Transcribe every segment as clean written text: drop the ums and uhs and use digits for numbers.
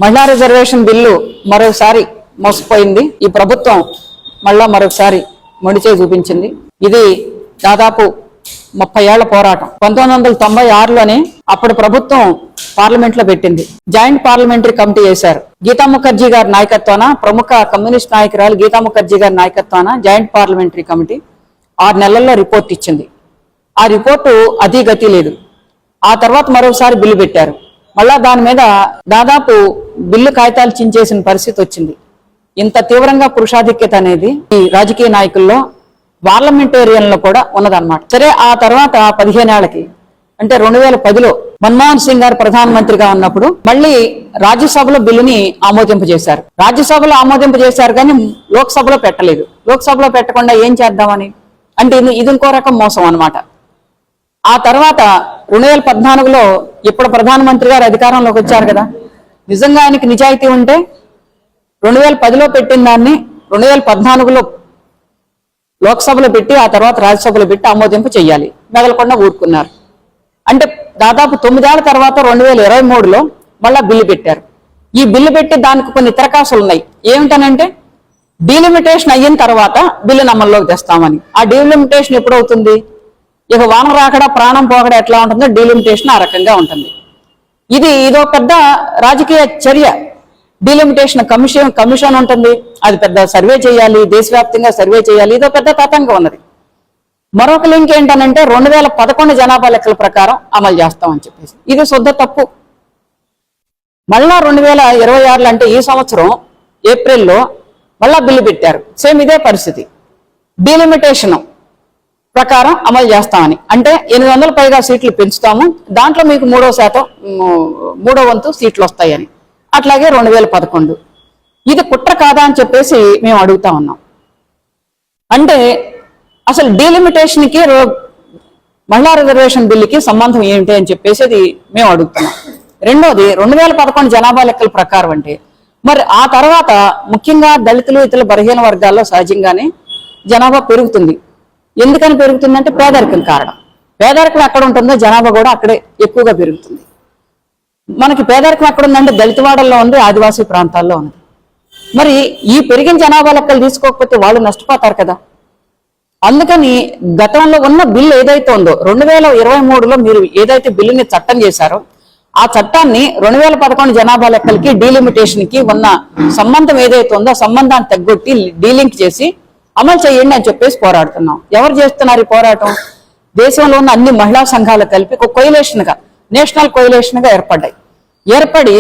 మహిళా reservation bill మరోసారి మోసపోయింది. ఈ ప్రభుత్వం మరొకసారి మొండిచేయి చూపించింది. ఇది దాదాపు 30 ఏళ్ల పోరాటం. 1996లోనే అప్పుడు ప్రభుత్వం పార్లమెంట్ లో పెట్టింది. జాయింట్ పార్లమెంటరీ కమిటీ చేశారు. గీతా ముఖర్జీ గారి నాయకత్వాన, ప్రముఖ కమ్యూనిస్ట్ నాయకురాలు గీతా ముఖర్జీ గారి నాయకత్వాన జాయింట్ పార్లమెంటరీ కమిటీ 6 నెలల్లో రిపోర్ట్ ఇచ్చింది. ఆ రిపోర్టు అతి గతి లేదు. ఆ తర్వాత మరోసారి బిల్లు పెట్టారు. మళ్ళా దాని మీద దాదాపు బిల్లు కాగితాలు చించేసిన పరిస్థితి వచ్చింది. ఇంత తీవ్రంగా పురుషాధిక్యత అనేది ఈ రాజకీయ నాయకుల్లో, పార్లమెంటేరియన్లో కూడా ఉన్నదన్నమాట. సరే, ఆ తర్వాత 15 ఏళ్లకి అంటే 2010లో మన్మోహన్ సింగ్ గారు ప్రధానమంత్రిగా ఉన్నప్పుడు మళ్ళీ రాజ్యసభలో బిల్లుని ఆమోదింపజేశారు. రాజ్యసభలో ఆమోదింపజేశారు కానీ లోక్సభలో పెట్టలేదు. లోక్సభలో పెట్టకుండా ఏం చేద్దామని అంటే ఇది ఇంకో రకం మోసం అన్నమాట. ఆ తర్వాత 2014లో ఇప్పుడు ప్రధానమంత్రి గారు అధికారంలోకి వచ్చారు కదా, నిజంగా ఆయనకి నిజాయితీ ఉంటే 2010లో పెట్టిన దాన్ని 2014లో లోక్సభలో పెట్టి ఆ తర్వాత రాజ్యసభలో పెట్టి ఆమోదింపు చెయ్యాలి, మెదలకుండా ఊరుకున్నారు. అంటే దాదాపు 9 ఏళ్ల తర్వాత 2023లో మళ్ళా బిల్లు పెట్టారు. ఈ బిల్లు పెట్టి దానికి కొన్ని తిరకాసులు ఉన్నాయి. ఏమిటనంటే డీలిమిటేషన్ అయిన తర్వాత బిల్లు అమల్లోకి తెస్తామని. ఆ డీలిమిటేషన్ ఎప్పుడవుతుంది? ఇక వాన రాకడా ప్రాణం పోకడా ఎట్లా ఉంటుందో డీలిమిటేషన్ ఆ రకంగా ఉంటుంది. ఇదో పెద్ద రాజకీయ చర్య. డీలిమిటేషన్ కమిషన్ ఉంటుంది, అది పెద్ద సర్వే చేయాలి, దేశవ్యాప్తంగా సర్వే చేయాలి. ఇదో పెద్ద తతంగా ఉన్నది. మరొక లింక్ ఏంటనంటే 2011 జనాభా లెక్కల ప్రకారం అమలు చేస్తామని చెప్పేసి. ఇది శుద్ధ తప్పు. మళ్ళా 2026 అంటే ఈ సంవత్సరం ఏప్రిల్లో మళ్ళా బిల్లు పెట్టారు. సేమ్ ఇదే పరిస్థితి. డీలిమిటేషన్ ప్రకారం అమలు చేస్తామని, అంటే 800 పైగా సీట్లు పెంచుతాము, దాంట్లో మీకు 3% వంతు సీట్లు వస్తాయని. అట్లాగే 2011. ఇది కుట్ర కాదా అని చెప్పేసి మేము అడుగుతా ఉన్నాం. అంటే అసలు డీలిమిటేషన్కి మహిళా రిజర్వేషన్ బిల్లుకి సంబంధం ఏమిటి అని చెప్పేసి అది మేము అడుగుతున్నాం. రెండోది 2011 జనాభా లెక్కల ప్రకారం అంటే మరి ఆ తర్వాత ముఖ్యంగా దళితులు, ఇతర బలహీన వర్గాల్లో సహజంగానే జనాభా పెరుగుతుంది. ఎందుకని పెరుగుతుందంటే పేదరికం కారణం. పేదరికం ఎక్కడ ఉంటుందో జనాభా కూడా అక్కడే ఎక్కువగా పెరుగుతుంది. మనకి పేదరికం ఎక్కడ ఉందంటే దళితవాడల్లో ఉంది, ఆదివాసీ ప్రాంతాల్లో ఉంది. మరి ఈ పెరిగిన జనాభా లెక్కలు తీసుకోకపోతే వాళ్ళు నష్టపోతారు కదా. అందుకని గతంలో ఉన్న బిల్లు ఏదైతే ఉందో 2023లో మీరు ఏదైతే బిల్లుని చట్టం చేశారో ఆ చట్టాన్ని 2011 జనాభా లెక్కలకి డీలిమిటేషన్కి ఉన్న సంబంధం ఏదైతే ఉందో ఆ సంబంధాన్ని తగ్గొట్టి డీలింక్ చేసి అమలు చేయండి అని చెప్పేసి పోరాడుతున్నాం. ఎవరు చేస్తున్నారు ఈ పోరాటం? దేశంలో ఉన్న అన్ని మహిళా సంఘాలు కలిపి ఒక కోయిలేషన్గా, నేషనల్ కోయిలేషన్గా ఏర్పడి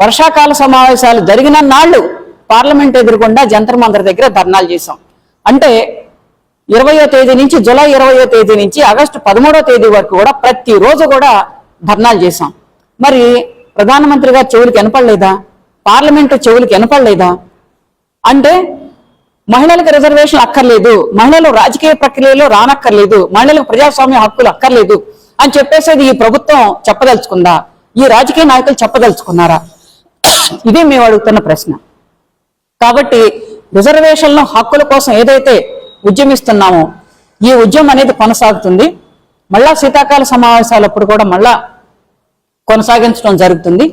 వర్షాకాల సమావేశాలు జరిగిన నాళ్లు పార్లమెంట్ ఎదురుగుండా జంతర్ మంతర్ దగ్గర ధర్నాలు చేశాం. అంటే 20వ తేదీ నుంచి జూలై 20వ తేదీ నుంచి ఆగస్టు 13వ తేదీ వరకు కూడా ప్రతిరోజు కూడా ధర్నాలు చేశాం. మరి ప్రధానమంత్రి గారు చెవులకు వినపడలేదా? పార్లమెంటు చెవులకు వినపడలేదా? అంటే మహిళలకు రిజర్వేషన్ అక్కర్లేదు, మహిళలు రాజకీయ ప్రక్రియలో రానక్కర్లేదు, మహిళలకు ప్రజాస్వామ్య హక్కులు అక్కర్లేదు అని చెప్పేసేది ఈ ప్రభుత్వం చెప్పదలుచుకుందా? ఈ రాజకీయ నాయకులు చెప్పదలుచుకున్నారా? ఇదే మేము అడుగుతున్న ప్రశ్న. కాబట్టి రిజర్వేషన్ల హక్కుల కోసం ఏదైతే ఉద్యమిస్తున్నామో ఈ ఉద్యమం అనేది కొనసాగుతుంది. మళ్ళా శీతాకాల సమావేశాలప్పుడు కూడా మళ్ళా కొనసాగించడం జరుగుతుంది.